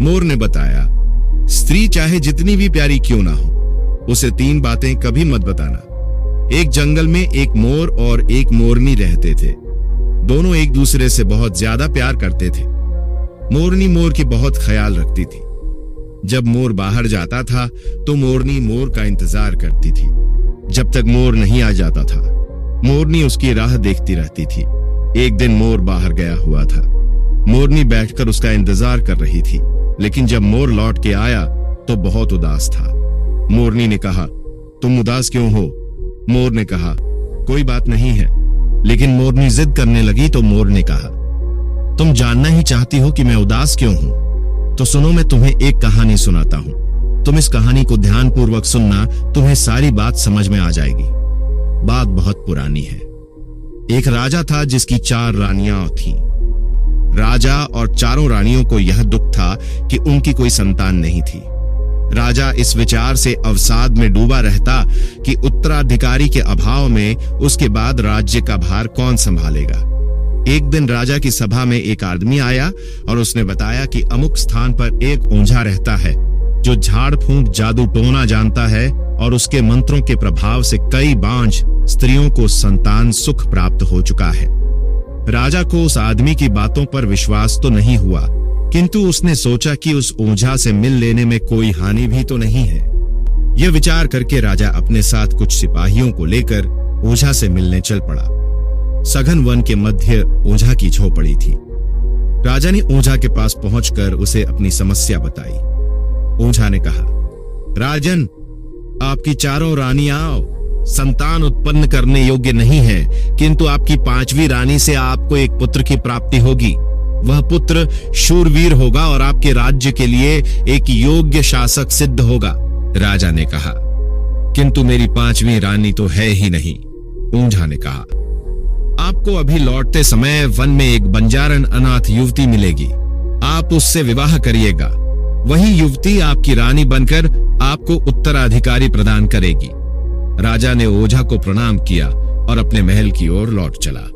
मोर ने बताया, स्त्री चाहे जितनी भी प्यारी क्यों ना हो, उसे 3 बातें कभी मत बताना। एक जंगल में एक मोर और एक मोरनी रहते थे। दोनों एक दूसरे से बहुत ज्यादा प्यार करते थे। मोरनी मोर की बहुत ख्याल रखती थी। जब मोर बाहर जाता था तो मोरनी मोर का इंतजार करती थी। जब तक मोर नहीं आ जाता था, मोरनी उसकी राह देखती रहती थी। एक दिन मोर बाहर गया हुआ था। मोरनी बैठकर उसका इंतजार कर रही थी, लेकिन जब मोर लौट के आया तो बहुत उदास था। मोरनी ने कहा, तुम उदास क्यों हो? मोर ने कहा, कोई बात नहीं है। लेकिन मोरनी जिद करने लगी तो मोर ने कहा, तुम जानना ही चाहती हो कि मैं उदास क्यों हूं? तो सुनो, मैं तुम्हें एक कहानी सुनाता हूं। तुम इस कहानी को ध्यानपूर्वक सुनना, तुम्हें सारी बात समझ में आ जाएगी। बात बहुत पुरानी है। एक राजा था जिसकी 4 रानियां थीं। राजा और चारों रानियों को यह दुख था कि उनकी कोई संतान नहीं थी। राजा इस विचार से अवसाद में डूबा रहता कि उत्तराधिकारी के अभाव में उसके बाद राज्य का भार कौन संभालेगा। एक दिन राजा की सभा में एक आदमी आया और उसने बताया कि अमुक स्थान पर एक ओंझा रहता है जो झाड़ फूंक जादू टोना जानता है और उसके मंत्रों के प्रभाव से कई बांझ स्त्रियों को संतान सुख प्राप्त हो चुका है। राजा को उस आदमी की बातों पर विश्वास तो नहीं हुआ, किंतु उसने सोचा कि उस ओंझा से मिल लेने में कोई हानि भी तो नहीं है। यह विचार करके राजा अपने साथ कुछ सिपाहियों को लेकर ओंझा से मिलने चल पड़ा। सघन वन के मध्य ओंझा की झोपड़ी थी। राजा ने ओंझा के पास पहुंचकर उसे अपनी समस्या बताई। ओंझा ने कहा, राजन, आपकी 4 रानियां संतान उत्पन्न करने योग्य नहीं है, किंतु आपकी 5वीं रानी से आपको एक पुत्र की प्राप्ति होगी। वह पुत्र शूरवीर होगा और आपके राज्य के लिए एक योग्य शासक सिद्ध होगा। राजा ने कहा, किंतु मेरी 5वीं रानी तो है ही नहीं। ओंझा ने कहा, आपको अभी लौटते समय वन में एक बंजारन अनाथ युवती मिलेगी। आप उससे विवाह करिएगा। वही युवती आपकी रानी बनकर आपको उत्तराधिकारी प्रदान करेगी। राजा ने ओझा को प्रणाम किया और अपने महल की ओर लौट चला।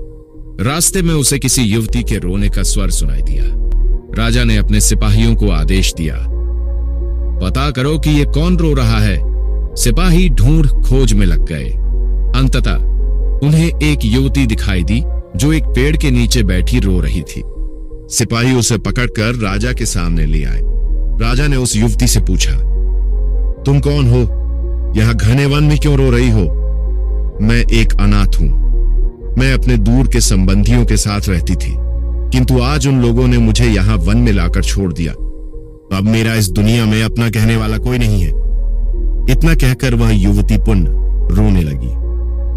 रास्ते में उसे किसी युवती के रोने का स्वर सुनाई दिया। राजा ने अपने सिपाहियों को आदेश दिया, पता करो कि ये कौन रो रहा है। सिपाही ढूंढ खोज में लग गए। अंततः उन्हें एक युवती दिखाई दी जो एक पेड़ के नीचे बैठी रो रही थी। सिपाही उसे पकड़कर राजा के सामने ले आए। राजा ने उस युवती से पूछा, तुम कौन हो? यहां घने वन में क्यों रो रही हो? मैं एक अनाथ हूं। मैं अपने दूर के संबंधियों के साथ रहती थी, किंतु आज उन लोगों ने मुझे यहां वन में लाकर छोड़ दिया। अब मेरा इस दुनिया में अपना कहने वाला कोई नहीं है। इतना कहकर वह युवती पुनः रोने लगी।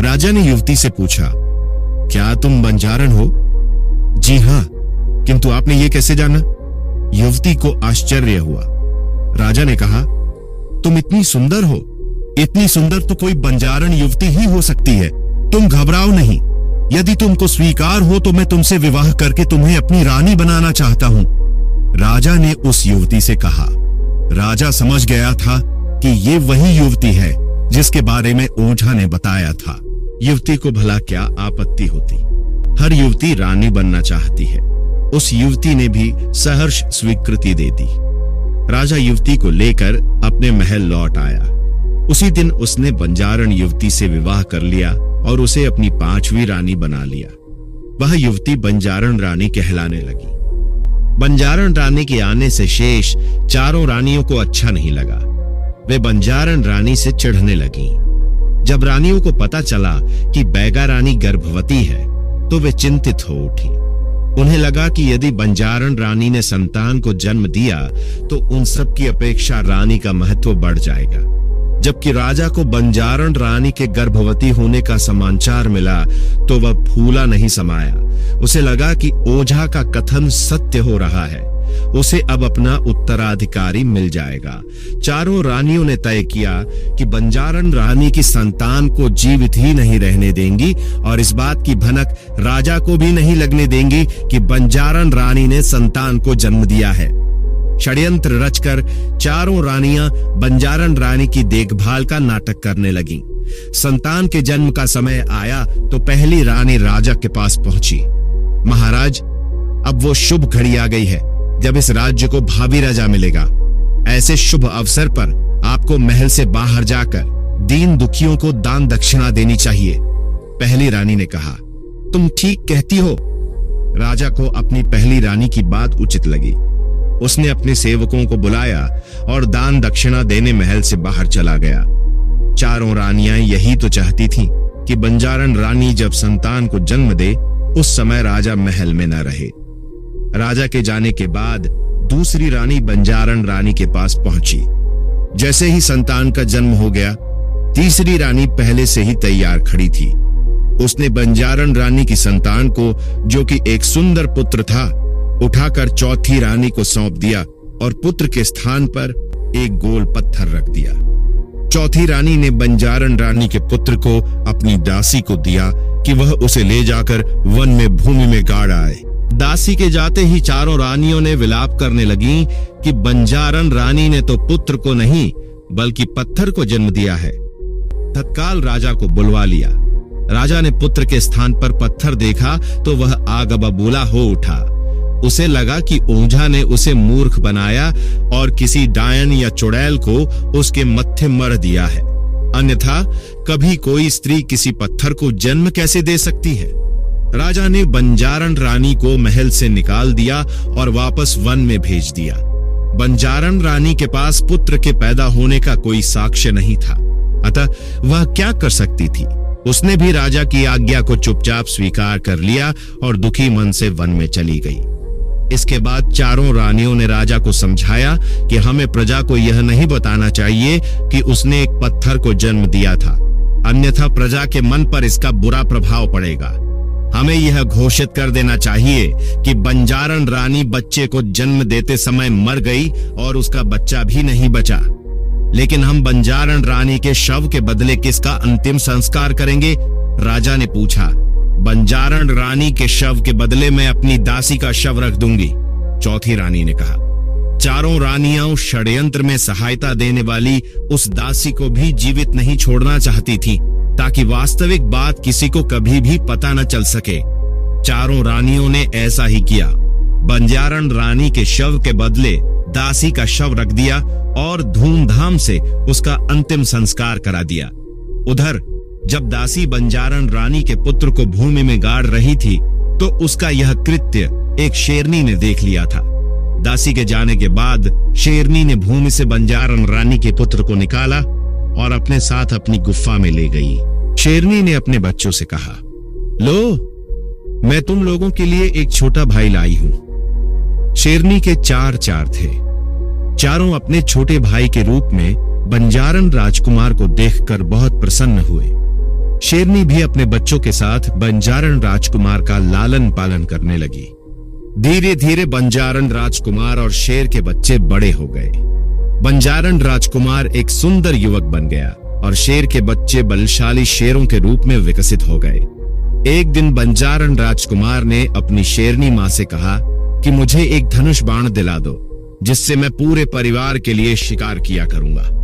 राजा ने युवती से पूछा, क्या तुम बंजारन हो? जी हां, किंतु आपने ये कैसे जाना? युवती को आश्चर्य हुआ। राजा ने कहा, तुम इतनी सुंदर हो। इतनी सुंदर तो कोई बंजारन युवती ही हो सकती है। तुम घबराओ नहीं। यदि तुमको स्वीकार हो तो मैं तुमसे विवाह करके तुम्हें अपनी रानी बनाना चाहता हूं। राजा ने उस युवती से कहा। राजा समझ गया था कि ये वही युवती है जिसके बारे में ओझा ने बताया था। युवती को भला क्या आपत्ति होती? हर युवती रानी बनना चाहती है। उस युवती ने भी सहर्ष स्वीकृति दे दी। राजा युवती को लेकर अपने महल लौट आया। उसी दिन उसने बंजारन युवती से विवाह कर लिया और उसे अपनी 5वीं रानी बना लिया। वह युवती बंजारन रानी कहलाने लगी। बंजारन रानी के आने से शेष 4 रानियों को अच्छा नहीं लगा। वे बंजारन रानी से चिढ़ने लगीं। जब रानियों को पता चला कि बैगा रानी गर्भवती है तो वे चिंतित हो उठी। उन्हें लगा कि यदि बंजारन रानी ने संतान को जन्म दिया तो उन सब की अपेक्षा रानी का महत्व बढ़ जाएगा। जबकि राजा को बंजारन रानी के गर्भवती होने का समाचार मिला तो वह फूला नहीं समाया। उसे लगा कि ओझा का कथन सत्य हो रहा है। उसे अब अपना उत्तराधिकारी मिल जाएगा। 4 रानियों ने तय किया कि बंजारन रानी की संतान को जीवित ही नहीं रहने देंगी और इस बात की भनक राजा को भी नहीं लगने देंगी कि बंजारन रानी ने संतान को जन्म दिया है। षड्यंत्र रचकर 4 रानियां बंजारन रानी की देखभाल का नाटक करने लगीं। संतान के जन्म का समय आया तो पहली रानी राजा के पास पहुंची। महाराज, अब वो शुभ घड़ी आ गई है। जब इस राज्य को भावी राजा मिलेगा। ऐसे शुभ अवसर पर आपको महल से बाहर जाकर दीन दुखियों को दान दक्षिणा देनी चाहिए। पहली रानी ने कहा, तुम ठीक कहती हो। राजा को अपनी पहली रानी की बात उचित लगी। उसने अपने सेवकों को बुलाया और दान दक्षिणा देने महल से बाहर चला गया। चारों रानियां यही तो चाहती थीं कि बंजारण रानी जब संतान को जन्म दे उस समय राजा महल में न रहे। राजा के जाने के बाद दूसरी रानी बंजारण रानी के पास पहुंची। जैसे ही संतान का जन्म हो गया, तीसरी रानी पहले से ही तैयार खड़ी थी। उसने बंजारण रानी की संतान को, जो कि एक सुंदर पुत्र था, उठाकर चौथी रानी को सौंप दिया और पुत्र के स्थान पर एक गोल पत्थर रख दिया। चौथी रानी ने बंजारण रानी के पुत्र को अपनी दासी को दिया कि वह उसे ले जाकर वन में भूमि में गाड़ आए। दासी के जाते ही चारों रानियों ने विलाप करने लगी कि बंजारण रानी ने तो पुत्र को नहीं बल्कि पत्थर को जन्म दिया है। तत्काल राजा को बुलवा लिया। राजा ने पुत्र के स्थान पर पत्थर देखा तो वह आग बबूला हो उठा। उसे लगा कि ओझा ने उसे मूर्ख बनाया और किसी डायन या चुड़ैल को उसके मत्थे मर दिया है। अन्यथा कभी कोई स्त्री किसी पत्थर को जन्म कैसे दे सकती है। राजा ने बंजारण रानी को महल से निकाल दिया और वापस वन में भेज दिया। बंजारण रानी के पास पुत्र के पैदा होने का कोई साक्ष्य नहीं था, अतः वह क्या कर सकती थी। उसने भी राजा की आज्ञा को चुपचाप स्वीकार कर लिया और दुखी मन से वन में चली गई। इसके बाद चारों रानियों ने राजा को समझाया कि हमें प्रजा को यह नहीं बताना चाहिए कि उसने एक पत्थर को जन्म दिया था, अन्यथा प्रजा के मन पर इसका बुरा प्रभाव पड़ेगा। हमें यह घोषित कर देना चाहिए कि बंजारण रानी बच्चे को जन्म देते समय मर गई और उसका बच्चा भी नहीं बचा। लेकिन हम बंजारण रानी के शव के बदले किसका अंतिम संस्कार करेंगे? राजा ने पूछा। बंजारण रानी के शव के बदले मैं अपनी दासी का शव रख दूंगी, चौथी रानी ने कहा। चारों रानियां षड्यंत्र में सहायता देने वाली उस दासी को भी जीवित नहीं छोड़ना चाहती थी, ताकि वास्तविक बात किसी को कभी भी पता न चल सके। चारों रानियों ने ऐसा ही किया। बंजारण रानी के शव के बदले दासी का शव रख दिया और धूमधाम से उसका अंतिम संस्कार करा दिया। उधर जब दासी बंजारण रानी के पुत्र को भूमि में गाड़ रही थी तो उसका यह कृत्य एक शेरनी ने देख लिया था। दासी के जाने के बाद शेरनी ने भूमि से बंजारण रानी के पुत्र को निकाला और अपने साथ अपनी गुफा में ले गई। शेरनी ने अपने बच्चों से कहा, लो, मैं तुम लोगों के लिए एक छोटा भाई लाई हूं। शेरनी के चार थे। चारों अपने छोटे भाई के रूप में बंजारण राजकुमार को देखकर बहुत प्रसन्न हुए। शेरनी भी अपने बच्चों के साथ बंजारण राजकुमार का लालन पालन करने लगी। धीरे धीरे बंजारण राजकुमार और शेर के बच्चे बड़े हो गए। बंजारण राजकुमार एक सुंदर युवक बन गया और शेर के बच्चे बलशाली शेरों के रूप में विकसित हो गए। एक दिन बंजारण राजकुमार ने अपनी शेरनी मां से कहा कि मुझे एक धनुष बाण दिला दो, जिससे मैं पूरे परिवार के लिए शिकार किया करूंगा।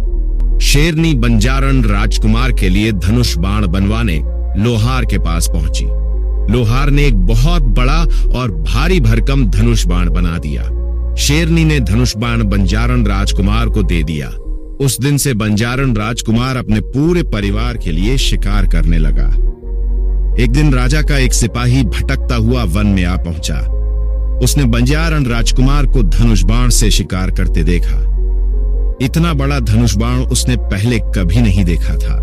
शेरनी बंजारण राजकुमार के लिए धनुष बाण बनवाने लोहार के पास पहुंची। लोहार ने एक बहुत बड़ा और भारी भरकम धनुष बाण बना दिया। शेरनी ने धनुष बाण बंजारण राजकुमार को दे दिया। उस दिन से बंजारण राजकुमार अपने पूरे परिवार के लिए शिकार करने लगा। एक दिन राजा का एक सिपाही भटकता हुआ वन में आ पहुंचा। उसने बंजारण राजकुमार को धनुष बाण से शिकार करते देखा। इतना बड़ा धनुष बाण उसने पहले कभी नहीं देखा था।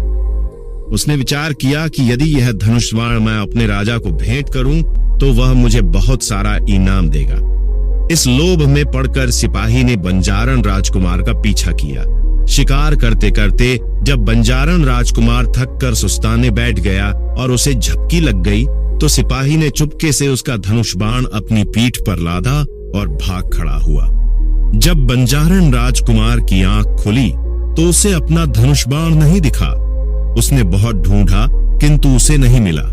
उसने विचार किया कि यदि यह धनुष बाण मैं अपने राजा को भेंट करूं तो वह मुझे बहुत सारा इनाम देगा। इस लोभ में पड़कर सिपाही ने बंजारण राजकुमार का पीछा किया। शिकार करते करते जब बंजारण राजकुमार थक कर सुस्ताने बैठ गया और उसे झपकी लग गई तो सिपाही ने चुपके से उसका धनुष बाण अपनी पीठ पर लादा और भाग खड़ा हुआ। जब बंजारण राजकुमार की आंख खुली तो उसे अपना धनुष बाण नहीं दिखा। उसने बहुत ढूंढा किंतु उसे नहीं मिला।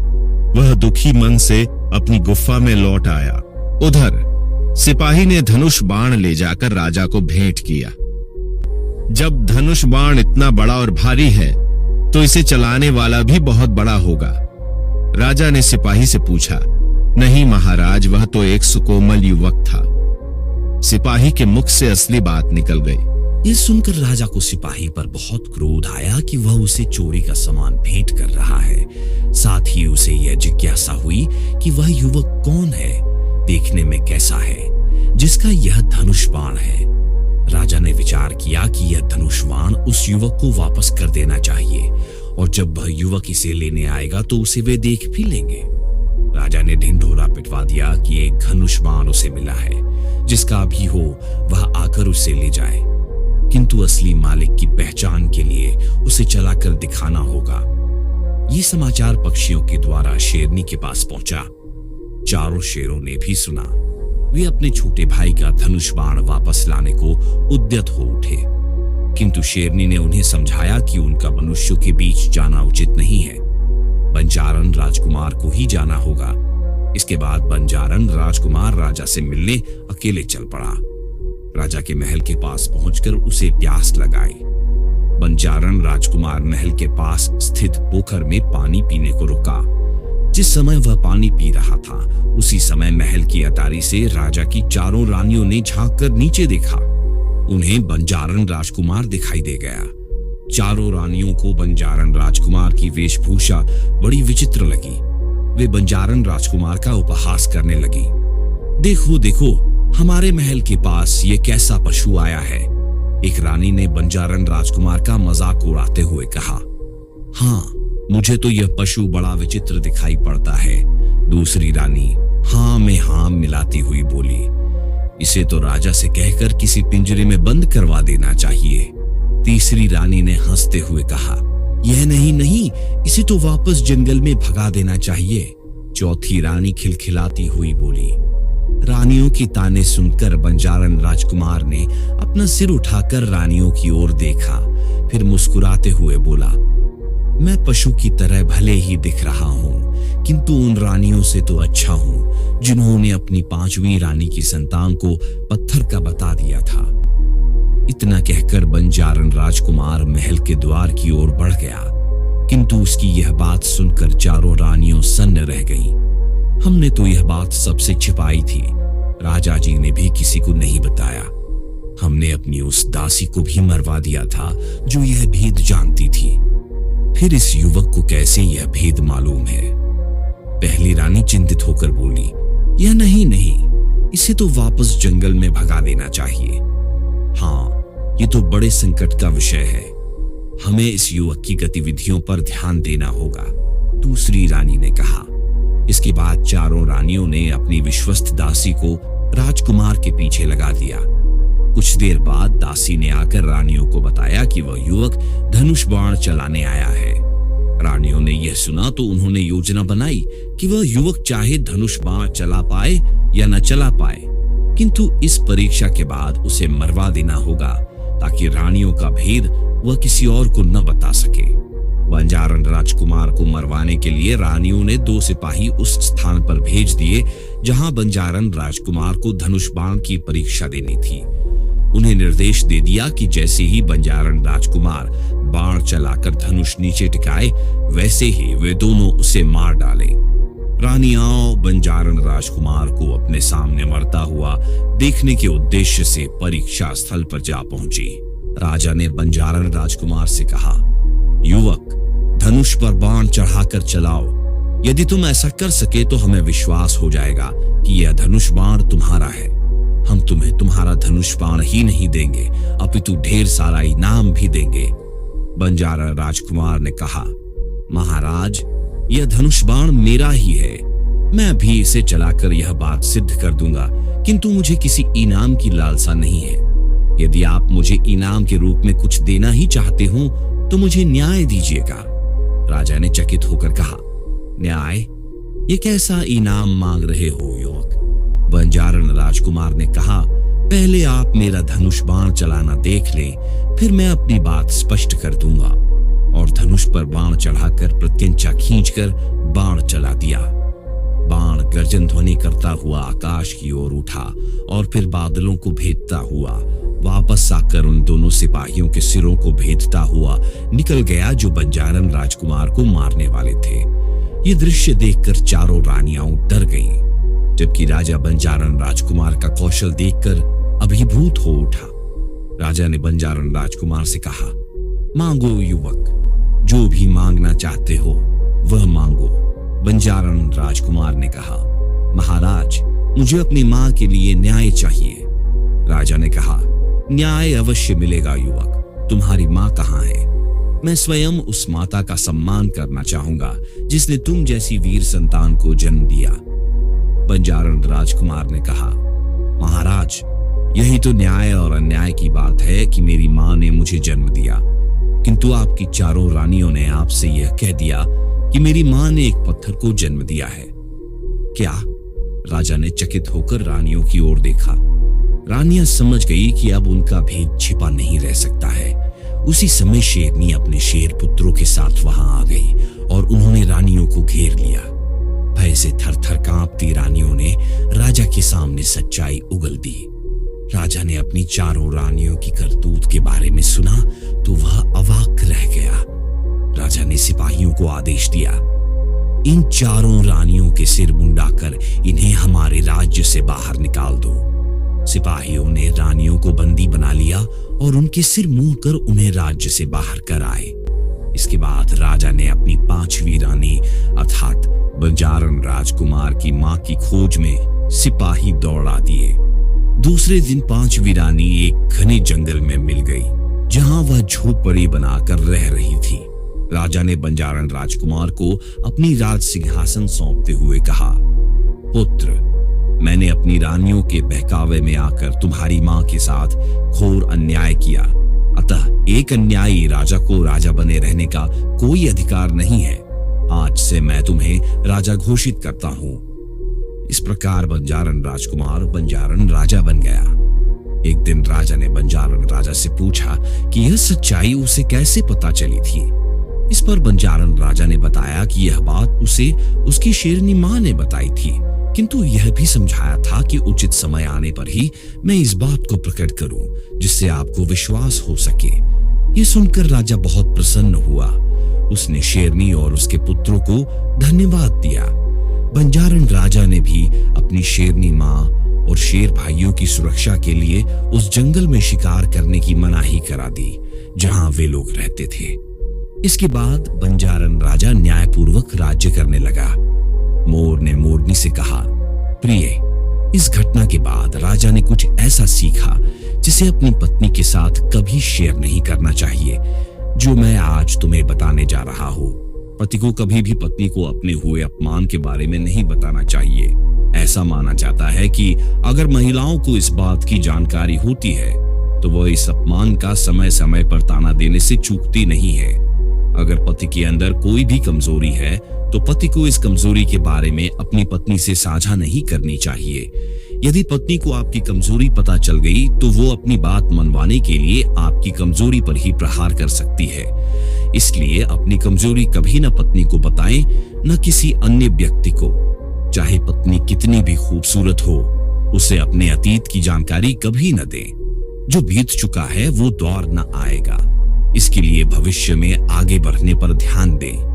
वह दुखी मन से अपनी गुफा में लौट आया। उधर सिपाही ने धनुष बाण ले जाकर राजा को भेंट किया। जब धनुष बाण इतना बड़ा और भारी है तो इसे चलाने वाला भी बहुत बड़ा होगा। राजा ने सिपाही से पूछा। नहीं महाराज, वह तो एक सुकोमल युवक था। सिपाही के मुख से असली बात निकल गई। ये सुनकर राजा को सिपाही पर बहुत क्रोध आया कि वह उसे चोरी का सामान भेंट कर रहा है। साथ ही उसे यह जिज्ञासा हुई कि वह युवक कौन है, देखने में कैसा है, जिसका यह धनुष बाण है। राजा ने विचार किया कि यह धनुष बाण उस युवक को वापस कर देना चाहिए, और जब वह युवक इसे लेने आएगा तो उसे वे देख भी लेंगे। राजा ने ढिंढोरा पिटवा दिया कि एक धनुष बाण उसे मिला है, जिसका भी हो वह आकर उसे ले जाए, किंतु असली मालिक की पहचान के लिए उसे चलाकर दिखाना होगा। ये समाचार पक्षियों के द्वारा शेरनी के पास पहुंचा। चारों शेरों ने भी सुना। वे अपने छोटे भाई का धनुष बाण वापस लाने को उद्यत हो उठे, किंतु शेरनी ने उन्हें समझाया कि उनका मनुष्यों के बीच जाना उचित नहीं है। बंजारन राजकुमार को ही जाना होगा। इसके बाद बंजारन राजकुमार राजा से मिलने अकेले चल पड़ा। राजा के महल के पास पहुंचकर उसे प्यास लगाई। बंजारन राजकुमार महल के पास स्थित पोखर में पानी पीने को रुका। जिस समय वह पानी पी रहा था, उसी समय महल की अटारी से राजा की चारों रानियों ने झांककर नीचे देखा। उन्हें बंजारन राजकुमार दिखाई दे गया। चारों रानियों को बंजारन राजकुमार की वेशभूषा बड़ी विचित्र लगी। वे बंजारन राजकुमार का उपहास करने लगी। देखो देखो, हमारे महल के पास ये कैसा पशु आया है। एक रानी ने बंजारन राजकुमार का मजाक उड़ाते हुए कहा। हाँ, मुझे तो यह पशु बड़ा विचित्र दिखाई पड़ता है। दूसरी रानी हाँ में हाँ मिलाती हुई बोली। इसे तो राजा से कहकर किसी पिंजरे में बंद करवा देना चाहिए। तीसरी रानी ने हंसते हुए कहा, यह नहीं, इसे तो वापस जंगल में भगा देना चाहिए। चौथी रानी खिलखिलाती हुई बोली। रानियों की ताने सुनकर बंजारन राजकुमार ने अपना सिर उठाकर रानियों की ओर देखा, फिर मुस्कुराते हुए बोला, मैं पशु की तरह भले ही दिख रहा हूँ, किंतु उन रानियों से तो अच्छा हूँ जिन्होंने अपनी 5वीं रानी की संतान को पत्थर का बता दिया था। इतना कहकर बंजारन राजकुमार महल के द्वार की ओर बढ़ गया, किंतु उसकी यह बात सुनकर चारों रानियों सन्न रह गईं। हमने तो यह बात सबसे छिपाई थी, राजा जी ने भी किसी को नहीं बताया। हमने अपनी उस दासी को भी मरवा दिया था जो यह भेद जानती थी। फिर इस युवक को कैसे यह भेद मालूम है? पहली रानी चिंतित होकर बोली, यह नहीं, इसे तो वापस जंगल में भगा देना चाहिए। हाँ, ये तो बड़े संकट का विषय है। हमें इस युवक की गतिविधियों पर ध्यान देना होगा, दूसरी रानी ने कहा। इसके बाद चारों रानियों ने अपनी विश्वस्त दासी को राजकुमार के पीछे लगा दिया। कुछ देर बाद दासी ने आकर रानियों को बताया कि वह युवक धनुष बाण चलाने आया है। रानियों ने यह सुना तो उन्होंने योजना बनाई कि वह युवक चाहे धनुष बाण चला पाए या न चला पाए, किंतु इस परीक्षा के बाद उसे मरवा देना होगा, ताकि रानियों का भेद वह किसी और को न बता सके। बंजारन राजकुमार को मरवाने के लिए रानियों ने 2 सिपाही उस स्थान पर भेज दिए जहां बंजारन राजकुमार को धनुष बाण की परीक्षा देनी थी। उन्हें निर्देश दे दिया कि जैसे ही बंजारन राजकुमार बाण चलाकर धनुष नीचे टिकाए, वैसे ही वे दोनों उसे मार डाले। रानियां बंजारन राजकुमार को अपने सामने मरता हुआ देखने के उद्देश्य से परीक्षा स्थल पर जा पहुंची। राजा ने बंजारन राजकुमार से कहा, युवक, धनुष पर बाण चढ़ाकर चलाओ। यदि तुम ऐसा कर सके तो हमें विश्वास हो जाएगा कि यह धनुष बाण तुम्हारा है। हम तुम्हें तुम्हारा धनुष बाण ही नहीं देंगे, अपितु ढेर सारा इनाम भी देंगे। बंजारन राजकुमार ने कहा, महाराज, यह धनुष बाण मेरा ही है। मैं भी इसे चलाकर यह बात सिद्ध कर दूंगा, किंतु मुझे किसी इनाम की लालसा नहीं है। यदि आप मुझे इनाम के रूप में कुछ देना ही चाहते हो तो मुझे न्याय दीजिएगा। राजा ने चकित होकर कहा, न्याय? ये कैसा इनाम मांग रहे हो युवक? बंजारन राजकुमार ने कहा, पहले आप मेरा धनुष बाण चलाना देख लें, फिर मैं अपनी बात स्पष्ट कर दूंगा। और धनुष पर बाण चढ़ाकर प्रत्यंचा खींचकर बाण चला दिया। बाण गर्जन ध्वनि करता हुआ आकाश की ओर उठा और फिर बादलों को भेदता हुआ वापस आकर उन दोनों सिपाहियों के सिरों को भेदता हुआ निकल गया जो बंजारन राजकुमार को मारने वाले थे। ये दृश्य देखकर चारों रानियां डर गईं, जबकि राजा बंजारन राजकुमार का कौशल देखकर अभिभूत हो उठा। राजा ने बंजारण राजकुमार से कहा, मांगो युवक, जो भी मांगना चाहते हो वह मांगो। बंजारण राजकुमार ने कहा, महाराज, मुझे अपनी मां के लिए न्याय चाहिए। राजा ने कहा, न्याय अवश्य मिलेगा युवक, तुम्हारी मां कहाँ है? मैं स्वयं उस माता का सम्मान करना चाहूंगा जिसने तुम जैसी वीर संतान को जन्म दिया। बंजारण राजकुमार ने कहा, महाराज, यही तो न्याय और अन्याय की बात है कि मेरी मां ने मुझे जन्म दिया, किंतु आपकी चारों रानियों ने आपसे यह कह दिया कि मेरी मां ने एक पत्थर को जन्म दिया है। क्या? राजा ने चकित होकर रानियों की ओर देखा। रानियां समझ गई कि अब उनका भेद छिपा नहीं रह सकता है। उसी समय शेरनी अपने शेर पुत्रों के साथ वहां आ गई और उन्होंने रानियों को घेर लिया। भय से थर-थर कांपती रानियों ने राजा के सामने सच्चाई उगल दी। राजा ने अपनी चारों रानियों की करतूत के बारे में सुना तो वह अवाक रह गया। राजा ने सिपाहियों को आदेश दिया, इन चारों रानियों के सिर मुंडाकर इन्हें हमारे राज्य से बाहर निकाल दो। सिपाहियों ने रानियों को बंदी बना लिया और उनके सिर मूंद कर उन्हें राज्य से बाहर कर आए। इसके बाद राजा ने अपनी 5वीं रानी अर्थात बंजारण राजकुमार की मां की खोज में सिपाही दौड़ा दिए। दूसरे दिन 5वीं रानी एक घने जंगल में मिल गई, जहां वह झोपड़ी बनाकर रह रही थी। राजा ने बंजारण राजकुमार को अपनी राज सिंहासन सौंपते हुए कहा, पुत्र, मैंने अपनी रानियों के बहकावे में आकर तुम्हारी मां के साथ घोर अन्याय किया, अतः एक अन्यायी राजा को राजा बने रहने का कोई अधिकार नहीं है। आज से मैं तुम्हें राजा घोषित करता हूं। इस प्रकार बंजारण राजकुमार बंजारण राजा बन गया। एक दिन राजा ने बंजारण राजा से पूछा कि यह सच्चाई उसे कैसे पता चली थी। इस पर बंजारण राजा ने बताया कि यह बात उसे उसकी शेरनी मां ने बताई थी, किंतु यह भी समझाया था कि उचित समय आने पर ही मैं इस बात को प्रकट करूं जिससे आपको विश्वास हो सके। ये सुनकर राजा बहुत प्रसन्न हुआ। उसने शेरनी और उसके पुत्रों को धन्यवाद दिया। बंजारण राजा ने भी अपनी शेरनी मां और शेर भाइयों की सुरक्षा के लिए उस जंगल में शिकार करने की मनाही करा दी जहां वे लोग रहते थे। इसके बाद बंजारण राजा न्यायपूर्वक राज्य करने लगा। मोर ने मोरनी से कहा, प्रिय, इस घटना के बाद राजा ने कुछ ऐसा सीखा जिसे अपनी पत्नी के साथ कभी शेयर नहीं करना चाहिए, जो मैं आज तुम्हें बताने जा रहा हूं। पति को कभी भी पत्नी को अपने हुए अपमान के बारे में नहीं बताना चाहिए। ऐसा माना जाता है कि अगर महिलाओं को इस बात की जानकारी होती है तो वह इस अपमान का समय समय पर ताना देने से चूकती नहीं है। अगर पति के अंदर कोई भी कमजोरी है तो पति को इस कमजोरी के बारे में अपनी पत्नी से साझा नहीं करनी चाहिए। यदि पत्नी को आपकी कमजोरी पता चल गई तो वो अपनी बात मनवाने के लिए आपकी कमजोरी पर ही प्रहार कर सकती है। इसलिए अपनी कमजोरी कभी न पत्नी को बताएं, न किसी अन्य व्यक्ति को। चाहे पत्नी कितनी भी खूबसूरत हो, उसे अपने अतीत की जानकारी कभी न दें। जो बीत चुका है वो दौर न आएगा। इसके लिए भविष्य में आगे बढ़ने पर ध्यान दें।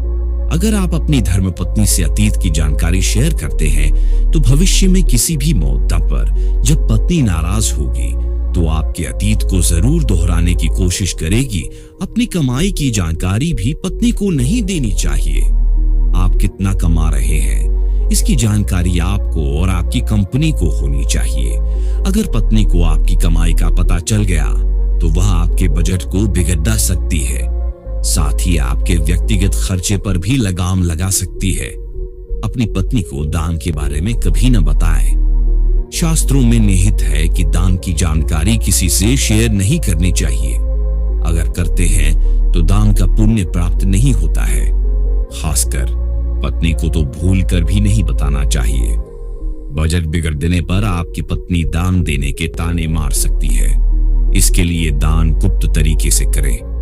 अगर आप अपनी धर्मपत्नी से अतीत की जानकारी शेयर करते हैं तो भविष्य में किसी भी मौका पर जब पत्नी नाराज होगी तो आपके अतीत को जरूर दोहराने की कोशिश करेगी। अपनी कमाई की जानकारी भी पत्नी को नहीं देनी चाहिए। आप कितना कमा रहे हैं, इसकी जानकारी आपको और आपकी कंपनी को होनी चाहिए। अगर पत्नी को आपकी कमाई का पता चल गया तो वह आपके बजट को बिगड़ सकती है, साथ ही आपके व्यक्तिगत खर्चे पर भी लगाम लगा सकती है। अपनी पत्नी को दान के बारे में कभी न बताएं। शास्त्रों में निहित है कि दान की जानकारी किसी से शेयर नहीं करनी चाहिए। अगर करते हैं तो दान का पुण्य प्राप्त नहीं होता है। खासकर पत्नी को तो भूल कर भी नहीं बताना चाहिए। बजट बिगड़ देने पर आपकी पत्नी दान देने के ताने मार सकती है। इसके लिए दान गुप्त तरीके से करें।